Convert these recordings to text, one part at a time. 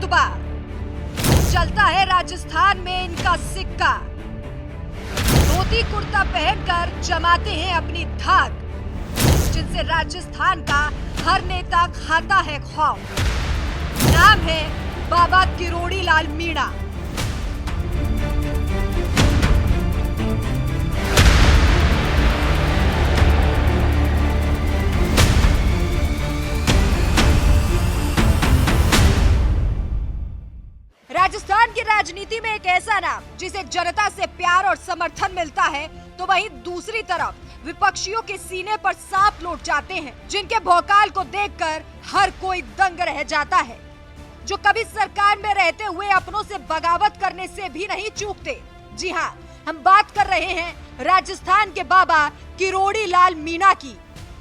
रुतबा, चलता है राजस्थान में इनका सिक्का। धोती कुर्ता पहनकर जमाते हैं अपनी धाक, जिनसे राजस्थान का हर नेता खाता है खौफ। नाम है बाबा किरोड़ी लाल मीणा। राजस्थान की राजनीति में एक ऐसा नाम जिसे जनता से प्यार और समर्थन मिलता है, तो वहीं दूसरी तरफ विपक्षियों के सीने पर सांप लौट जाते हैं, जिनके भौकाल को देखकर हर कोई दंग रह जाता है, जो कभी सरकार में रहते हुए अपनों से बगावत करने से भी नहीं चूकते। जी हाँ, हम बात कर रहे हैं राजस्थान के बाबा किरोड़ी लाल मीणा की।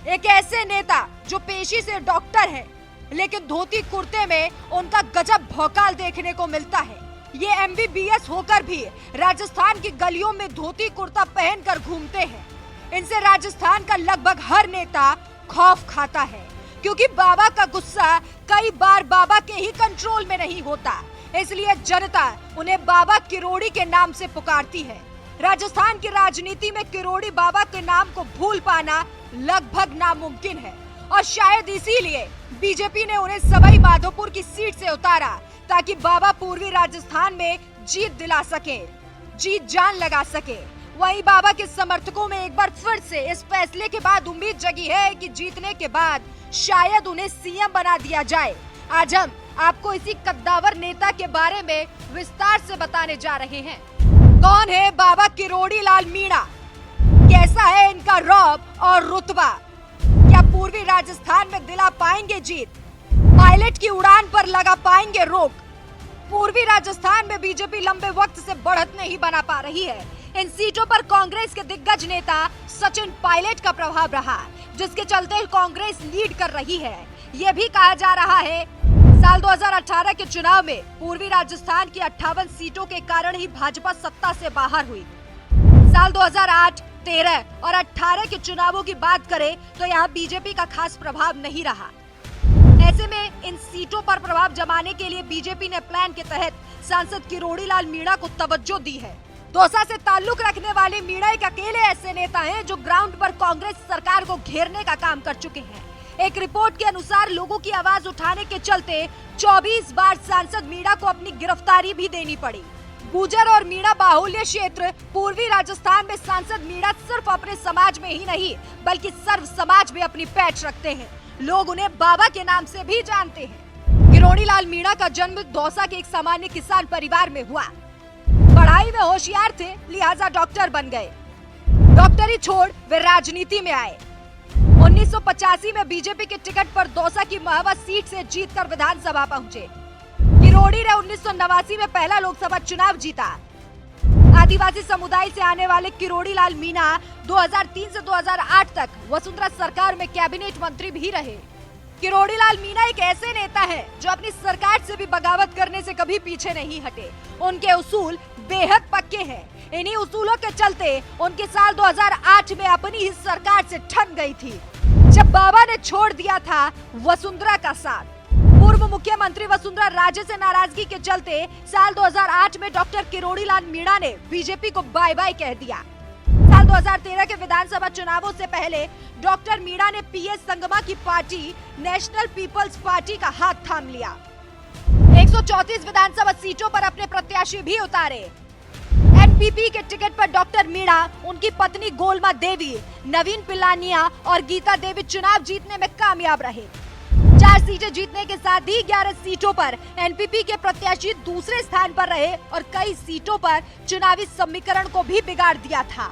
एक ऐसे नेता जो पेशी से डॉक्टर है, लेकिन धोती कुर्ते में उनका गजब भौकाल देखने को मिलता है। ये MBBS होकर भी राजस्थान की गलियों में धोती कुर्ता पहनकर घूमते हैं। इनसे राजस्थान का लगभग हर नेता खौफ खाता है, क्योंकि बाबा का गुस्सा कई बार बाबा के ही कंट्रोल में नहीं होता, इसलिए जनता उन्हें बाबा किरोड़ी के नाम से पुकारती है। राजस्थान की राजनीति में किरोड़ी बाबा के नाम को भूल पाना लगभग नामुमकिन है, और शायद इसीलिए बीजेपी ने उन्हें सवाई माधोपुर की सीट से उतारा, ताकि बाबा पूर्वी राजस्थान में जीत दिला सके, जीत जान लगा सके। वहीं बाबा के समर्थकों में एक बार फिर से इस फैसले के बाद उम्मीद जगी है कि जीतने के बाद शायद उन्हें CM बना दिया जाए। आज हम आपको इसी कद्दावर नेता के बारे में विस्तार से बताने जा रहे हैं। कौन है बाबा किरोड़ी लाल मीणा, कैसा है इनका रौब और रुतबा, क्या पूर्वी राजस्थान में दिला पाएंगे जीत, पायलट की उड़ान पर लगा पाएंगे रोक। पूर्वी राजस्थान में बीजेपी लंबे वक्त से बढ़त नहीं बना पा रही है। इन सीटों पर कांग्रेस के दिग्गज नेता सचिन पायलट का प्रभाव रहा, जिसके चलते कांग्रेस लीड कर रही है। ये भी कहा जा रहा है साल 2018 के चुनाव में पूर्वी राजस्थान की 58 सीटों के कारण ही भाजपा सत्ता से बाहर हुई। साल 2008, 13 और 18 के चुनावों की बात करें तो यहाँ बीजेपी का खास प्रभाव नहीं रहा। ऐसे में इन सीटों पर प्रभाव जमाने के लिए बीजेपी ने प्लान के तहत सांसद किरोड़ी लाल मीणा को तवज्जो दी है। दौसा से ताल्लुक रखने वाले मीणा एक अकेले ऐसे नेता हैं जो ग्राउंड पर कांग्रेस सरकार को घेरने का काम कर चुके हैं। एक रिपोर्ट के अनुसार लोगों की आवाज उठाने के चलते 24 बार सांसद मीणा को अपनी गिरफ्तारी भी देनी पड़ी। गुर्जर और मीणा बाहुल्य क्षेत्र पूर्वी राजस्थान में सांसद मीणा सिर्फ अपने समाज में ही नहीं, बल्कि सर्व समाज में अपनी पैठ रखते हैं। लोग उन्हें बाबा के नाम से भी जानते हैं। किरोड़ी लाल मीणा का जन्म दौसा के एक सामान्य किसान परिवार में हुआ। पढ़ाई में होशियार थे, लिहाजा डॉक्टर बन गए। डॉक्टरी छोड़ वे राजनीति में आए। 1985 में बीजेपी के टिकट पर दौसा की महवा सीट से जीतकर विधानसभा पहुंचे। किरोड़ी ने 1989 में पहला लोकसभा चुनाव जीता। आदिवासी समुदाय से आने वाले किरोड़ी लाल मीणा 2003 से 2008 तक वसुंधरा सरकार में कैबिनेट मंत्री भी रहे। किरोड़ी लाल मीणा एक ऐसे नेता है जो अपनी सरकार से भी बगावत करने से कभी पीछे नहीं हटे। उनके उसूल बेहद पक्के हैं। इन्हीं उसूलों के चलते उनके साल 2008 में अपनी ही सरकार से ठन गई थी, जब बाबा ने छोड़ दिया था वसुंधरा का साथ। पूर्व मुख्यमंत्री वसुंधरा राजे से नाराजगी के चलते साल 2008 में डॉक्टर किरोड़ी लाल मीणा ने बीजेपी को बाय बाय कह दिया। साल 2013 के विधानसभा चुनावों से पहले डॉक्टर मीणा ने PS संगमा की पार्टी नेशनल पीपल्स पार्टी का हाथ थाम लिया। 134 विधानसभा सीटों पर अपने प्रत्याशी भी उतारे। NPP के टिकट पर डॉक्टर मीणा, उनकी पत्नी गोलमा देवी, नवीन पिल्लानिया और गीता देवी चुनाव जीतने में कामयाब रहे। 4 सीटें जीतने के साथ ही 11 सीटों पर NPP के प्रत्याशी दूसरे स्थान पर रहे और कई सीटों पर चुनावी समीकरण को भी बिगाड़ दिया था।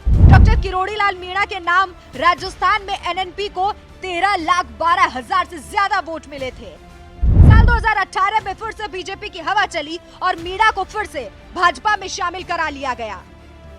डॉक्टर किरोड़ी लाल मीणा के नाम राजस्थान में NNP को 13,12,000 से ज्यादा वोट मिले थे। साल 2018 में फिर से बीजेपी की हवा चली और मीणा को फिर से भाजपा में शामिल करा लिया गया।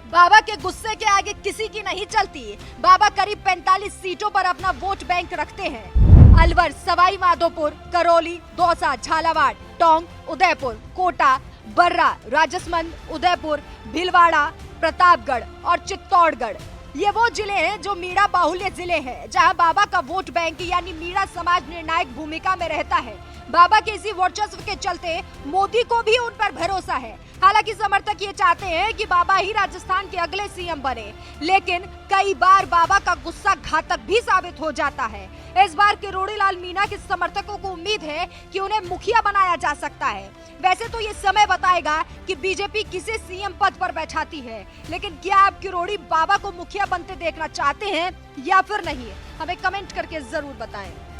बाबा के गुस्से के आगे किसी की नहीं चलती। बाबा करीब 45 सीटों पर अपना वोट बैंक रखते हैं। अलवर, सवाई माधोपुर, करौली, दौसा, झालावाड़, टोंक, उदयपुर, कोटा, बर्रा, राजसमंद, उदयपुर, भीलवाड़ा, प्रतापगढ़ और चित्तौड़गढ़, ये वो जिले हैं जो मीणा बाहुल्य जिले हैं, जहां बाबा का वोट बैंक यानी मीणा समाज निर्णायक भूमिका में रहता है। बाबा के इसी वर्चस्व के चलते मोदी को भी उन पर भरोसा है। हालांकि समर्थक ये चाहते हैं कि बाबा ही राजस्थान के अगले सीएम बने, लेकिन कई बार बाबा का गुस्सा घातक भी साबित हो जाता है। इस बार किरोड़ी लाल मीणा के समर्थकों को उम्मीद है कि उन्हें मुखिया बनाया जा सकता है। वैसे तो ये समय बताएगा कि बीजेपी किसे सीएम पद पर बैठाती है, लेकिन क्या आप किरोड़ी बाबा को मुखिया बनते देखना चाहते हैं या फिर नहीं? हमें कमेंट करके जरूर बताएं।